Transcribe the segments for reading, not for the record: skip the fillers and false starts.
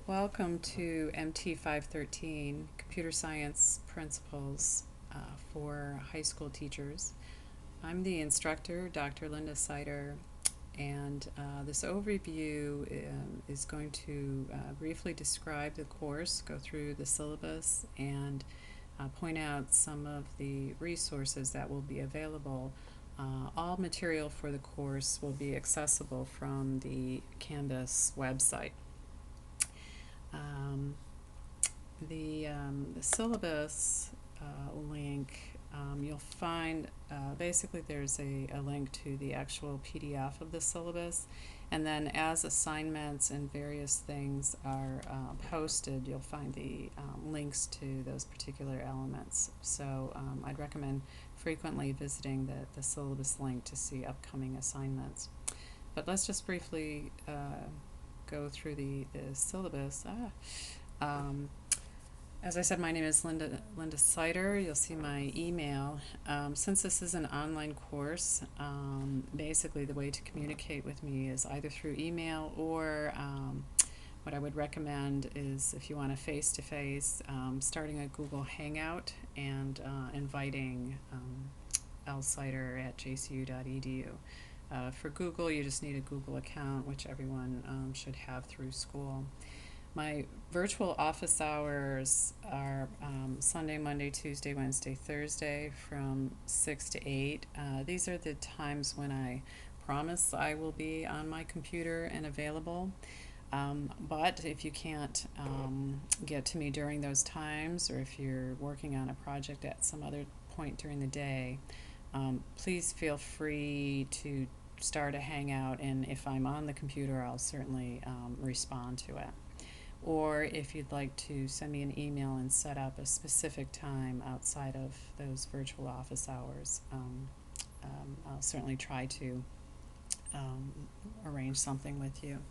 Welcome to MT 513, Computer Science Principles for High School Teachers. I'm the instructor, Dr. Linda Sider, and this overview is going to briefly describe the course, go through the syllabus, and point out some of the resources that will be available. All material for the course will be accessible from the Canvas website. Um, the syllabus link, you'll find basically there's a link to the actual PDF of the syllabus, and then as assignments and various things are posted, you'll find the links to those particular elements. So I'd recommend frequently visiting the syllabus link to see upcoming assignments. But let's just briefly go through the syllabus. As I said, my name is Linda Sider. You'll see my email. Since this is an online course, basically the way to communicate with me is either through email or what I would recommend is if you want a face-to-face, starting a Google Hangout and inviting lsider@jcu.edu. For Google, you just need a Google account, which everyone should have through school. My virtual office hours are Sunday, Monday, Tuesday, Wednesday, Thursday from 6 to 8. These are the times when I promise I will be on my computer and available. But if you can't get to me during those times, or if you're working on a project at some other point during the day, please feel free to start a Hangout, and if I'm on the computer, I'll certainly respond to it. Or if you'd like to send me an email and set up a specific time outside of those virtual office hours, I'll certainly try to arrange something with you.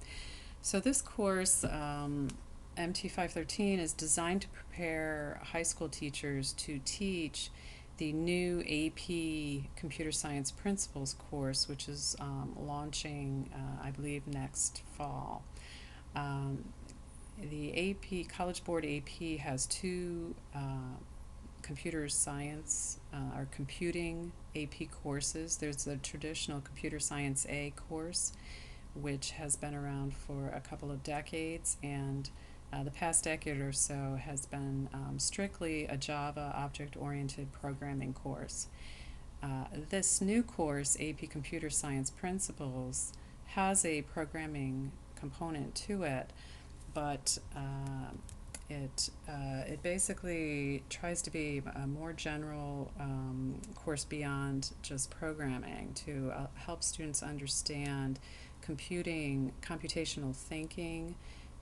So this course, MT 513, is designed to prepare high school teachers to teach the new AP Computer Science Principles course, which is launching, I believe, next fall. The AP, College Board AP, has two computer science or computing AP courses. There's the traditional Computer Science A course, which has been around for a couple of decades, and the past decade or so has been strictly a Java object-oriented programming course. This new course, AP Computer Science Principles, has a programming component to it, but it basically tries to be a more general course beyond just programming to help students understand computational thinking,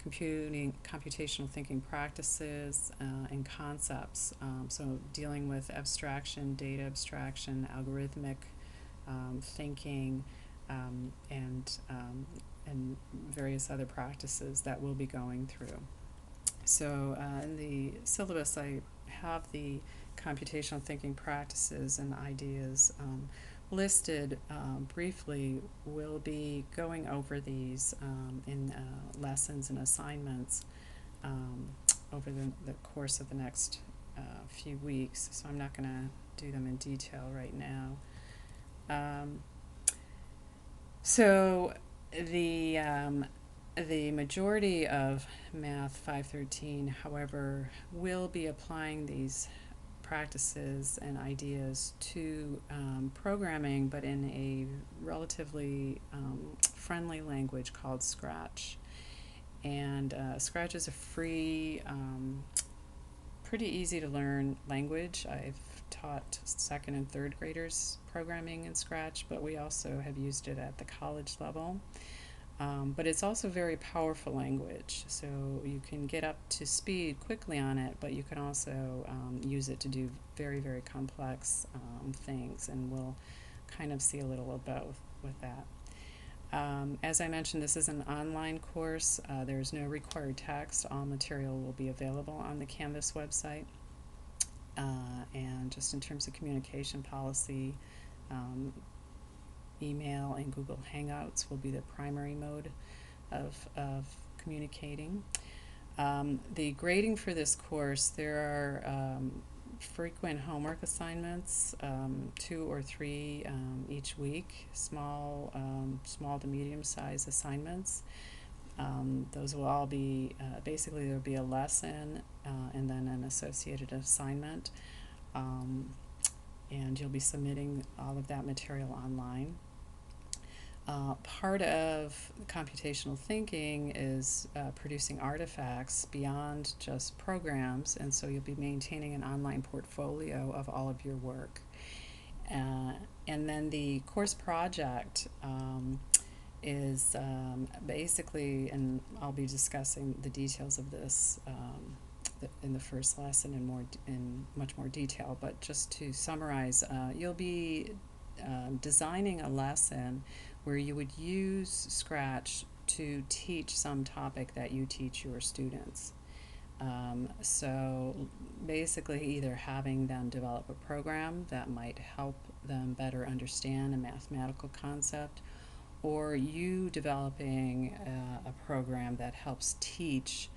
computational thinking practices and concepts. So dealing with abstraction, data abstraction, algorithmic thinking, and various other practices that we'll be going through. So in the syllabus, I have the computational thinking practices and ideas listed briefly. We'll be going over these in lessons and assignments over the course of the next few weeks, so I'm not going to do them in detail right now. So the majority of Math 513, however, will be applying these practices and ideas to programming, but in a relatively friendly language called Scratch. And Scratch is a free, pretty easy to learn language. I've taught second and third graders programming in Scratch, but we also have used it at the college level. But it's also a very powerful language, so you can get up to speed quickly on it, but you can also use it to do very, very complex things, and we'll kind of see a little of both with that. As I mentioned, this is an online course. There's no required text. All material will be available on the Canvas website. And just in terms of communication policy, email and Google Hangouts will be the primary mode of communicating. The grading for this course, there are frequent homework assignments, 2 or 3 each week, small to medium-sized assignments. Those will all be, basically there will be a lesson and then an associated assignment. And you'll be submitting all of that material online. Part of computational thinking is producing artifacts beyond just programs, and so you'll be maintaining an online portfolio of all of your work. And then the course project is basically, and I'll be discussing the details of this in the first lesson in much more detail, but just to summarize, you'll be designing a lesson where you would use Scratch to teach some topic that you teach your students. So basically either having them develop a program that might help them better understand a mathematical concept, or you developing a program that helps teach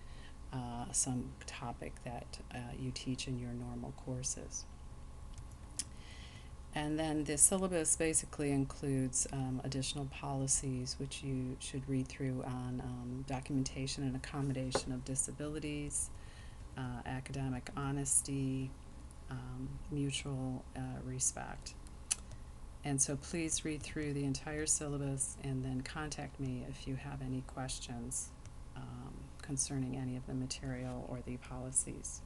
some topic that you teach in your normal courses. And then the syllabus basically includes additional policies which you should read through on documentation and accommodation of disabilities, academic honesty, mutual respect. And so please read through the entire syllabus and then contact me if you have any questions concerning any of the material or the policies.